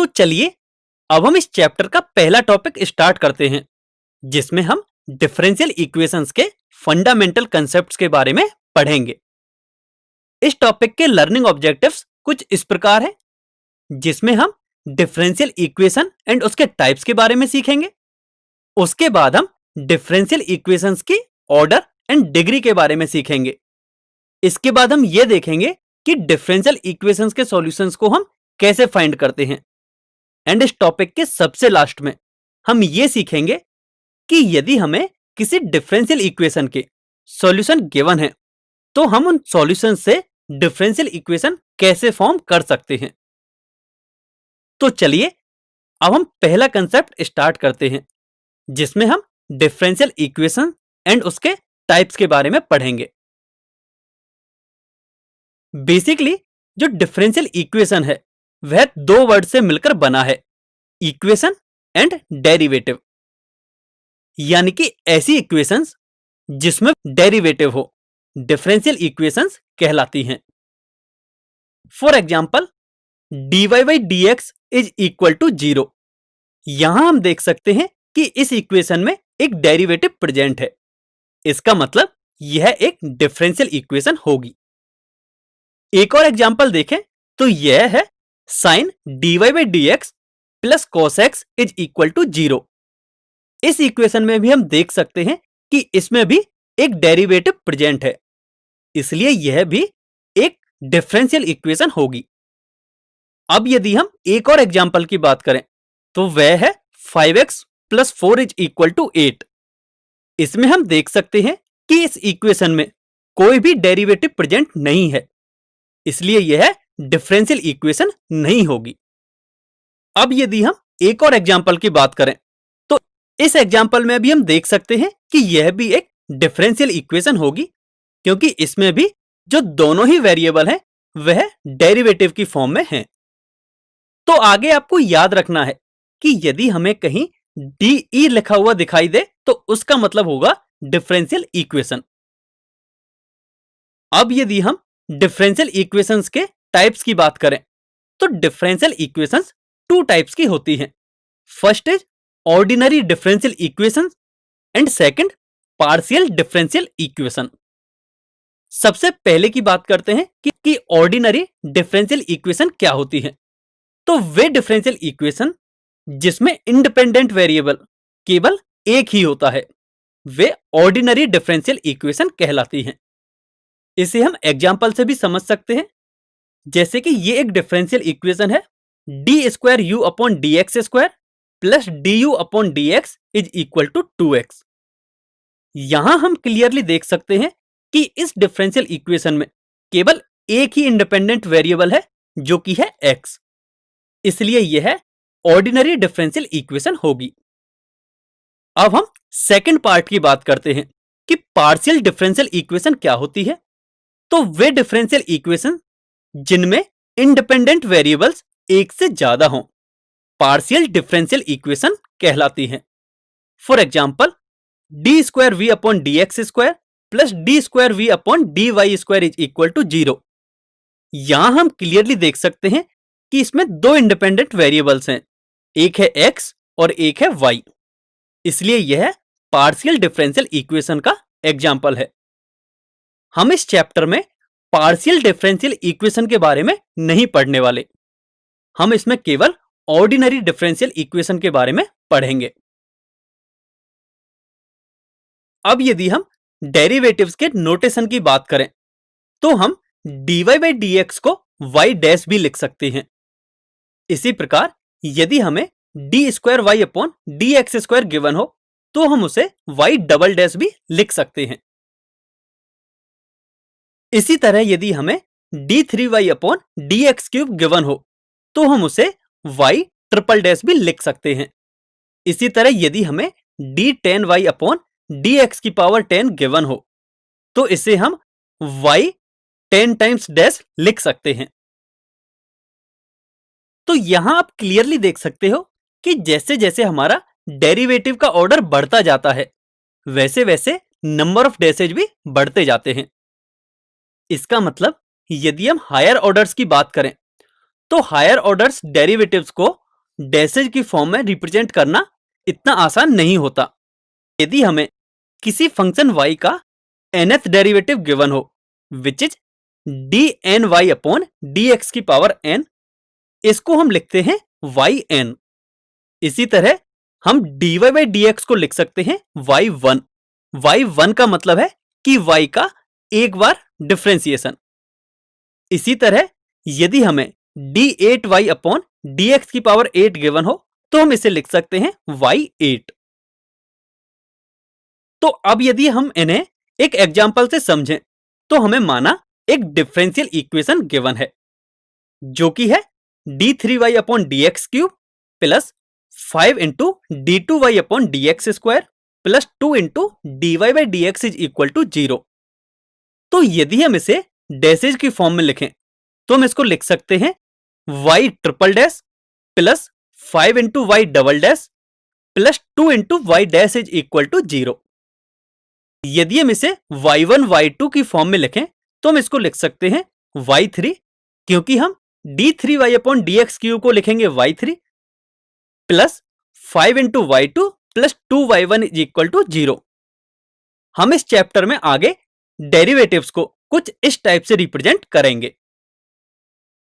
तो चलिए अब हम इस चैप्टर का पहला टॉपिक स्टार्ट करते हैं, जिसमें हम डिफरेंशियल इक्वेशंस के फंडामेंटल कंसेप्ट्स के बारे में पढ़ेंगे। इस टॉपिक के लर्निंग ऑब्जेक्टिव्स कुछ इस प्रकार है, जिसमें हम डिफरेंशियल इक्वेशन एंड उसके टाइप्स के बारे में सीखेंगे। उसके बाद हम डिफरेंशियल इक्वेशंस की ऑर्डर एंड डिग्री के बारे में सीखेंगे। इसके बाद हम ये देखेंगे कि डिफरेंशियल इक्वेशंस के सॉल्यूशंस को हम कैसे फाइंड करते हैं। एंड इस टॉपिक के सबसे लास्ट में हम ये सीखेंगे कि यदि हमें किसी डिफरेंशियल इक्वेशन के सॉल्यूशन गिवन है, तो हम उन सॉल्यूशन से डिफरेंशियल इक्वेशन कैसे फॉर्म कर सकते हैं। तो चलिए अब हम पहला कंसेप्ट स्टार्ट करते हैं, जिसमें हम डिफरेंशियल इक्वेशन एंड उसके टाइप्स के बारे में पढ़ेंगे। बेसिकली जो डिफरेंशियल इक्वेशन है वह दो वर्ड से मिलकर बना है, इक्वेशन एंड डेरिवेटिव। यानी कि ऐसी इक्वेशंस जिसमें डेरिवेटिव हो, डिफरेंशियल इक्वेशंस कहलाती हैं। For example, dy by dx is equal to 0। यहां हम देख सकते हैं कि इस इक्वेशन में एक डेरिवेटिव प्रेजेंट है। इसका मतलब यह एक डिफरेंशियल इक्वेशन होगी। एक और एग्जाम्पल देखें तो यह है sine dy by dx plus cos x is equal to 0। इस इक्वेशन में भी हम देख सकते हैं कि इसमें भी एक डेरिवेटिव प्रेजेंट है, इसलिए यह भी एक डिफरेंशियल इक्वेशन होगी। अब यदि हम एक और एग्जाम्पल की बात करें तो वह है 5x plus 4 is equal to 8। इसमें हम देख सकते हैं कि इस इक्वेशन में कोई भी डेरिवेटिव प्रेजेंट नहीं है, इसलिए यह डिफरेंशियल इक्वेशन नहीं होगी। अब यदि हम एक और एग्जाम्पल की बात करें तो इस एग्जाम्पल में भी हम देख सकते हैं कि यह भी एक डिफरेंशियल इक्वेशन होगी, क्योंकि इसमें भी जो दोनों ही वेरिएबल हैं वह डेरिवेटिव की फॉर्म में हैं। तो आगे आपको याद रखना है कि यदि हमें कहीं DE लिखा हुआ दिखाई दे तो उसका मतलब होगा डिफरेंशियल इक्वेशन। अब यदि हम डिफरेंशियल इक्वेशंस के टाइप्स की बात करें तो डिफरेंशियल इक्वेशंस टू टाइप्स की होती हैं। First is ordinary differential equation and second partial differential equation. सबसे पहले की बात करते हैं कि ऑर्डिनरी डिफरेंशियल इक्वेशन क्या होती है। तो वे डिफरेंशियल इक्वेशन जिसमें इंडिपेंडेंट वेरिएबल केवल एक ही होता है, वे ऑर्डिनरी डिफरेंशियल इक्वेशन कहलाती हैं। इसे हम एग्जाम्पल से भी समझ सकते हैं, जैसे कि ये एक डिफरेंशियल इक्वेशन है d square u upon d x square plus d u upon d x is equal to 2x। यहां हम क्लियरली देख सकते हैं कि इस डिफरेंशियल इक्वेशन में केवल एक ही इंडिपेंडेंट वेरिएबल है, जो कि है x, इसलिए यह ऑर्डिनरी डिफरेंशियल इक्वेशन होगी। अब हम सेकंड पार्ट की बात करते हैं कि पार्शियल डिफरेंशियल इक्वेशन क्या होती है। तो वे डिफरेंशियल इक्वेशन जिनमें इंडिपेंडेंट वेरिएबल्स एक से ज्यादा हों, पार्शियल डिफरेंशियल इक्वेशन कहलाती हैं। For example, d square v upon d x square plus d square v upon d y square is equal to 0। यहां हम क्लियरली देख सकते हैं कि इसमें दो इंडिपेंडेंट वेरिएबल्स हैं, एक है x और एक है y, इसलिए यह पार्शियल डिफरेंशियल इक्वेशन का एग्जाम्पल है। हम इस चैप्टर में पार्शियल डिफरेंशियल इक्वेशन के बारे में नहीं पढ़ने वाले, हम इसमें केवल ऑर्डिनरी डिफरेंशियल इक्वेशन के बारे में पढ़ेंगे। अब यदि हम डेरिवेटिव्स के नोटेशन की बात करें तो हम dy बाई dx को y डैश भी लिख सकते हैं। इसी प्रकार यदि हमें d square y upon d x square given हो तो हम उसे y डबल डैश भी लिख सकते हैं। इसी तरह यदि हमें d3y upon d x cube given हो तो हम उसे y ट्रिपल डैश भी लिख सकते हैं। इसी तरह यदि हमें d10y अपॉन डी एक्स की पावर 10 गिवन हो तो इसे हम y 10 टाइम्स डैश लिख सकते हैं। तो यहां आप क्लियरली देख सकते हो कि जैसे जैसे हमारा डेरिवेटिव का ऑर्डर बढ़ता जाता है, वैसे वैसे नंबर ऑफ डैशेज भी बढ़ते जाते हैं। इसका मतलब यदि हम हायर ऑर्डर्स की बात करें तो हायर ऑर्डर्स डेरिवेटिव्स को डैशेज की फॉर्म में रिप्रेजेंट करना इतना आसान नहीं होता। यदि हमें किसी फंक्शन y का nth डेरिवेटिव गिवन हो which is dny upon dx की पावर n, इसको हम लिखते हैं yn। इसी तरह हम dy by dx को लिख सकते हैं y1। y1 का मतलब है कि y का एक बार डिफरेंशिएशन। इसी तरह यदि हमें d8y अपॉन dx की पावर 8 गिवन हो तो हम इसे लिख सकते हैं y8। तो अब यदि हम इन्हें एक एग्जाम्पल से समझें तो हमें माना एक डिफरेंशियल इक्वेशन गिवन है जो कि है d3y upon dx cube plus 5 into d2y upon dx square plus 2 into dy by dx is equal to 0। तो यदि हम इसे डैशेज की फॉर्म में लिखें तो हम इसको लिख सकते हैं y triple dash plus 5 into y double dash plus 2 into y dash is equal to 0। यदि हम इसे y1 y2 की फॉर्म में लिखें तो हम इसको लिख सकते हैं y3, क्योंकि हम d3y अपॉन dx क्यूब को लिखेंगे y3 plus 5 into y2 plus 2y1 is equal to 0। हम इस चैप्टर में आगे डेरिवेटिव्स को कुछ इस टाइप से रिप्रेजेंट करेंगे।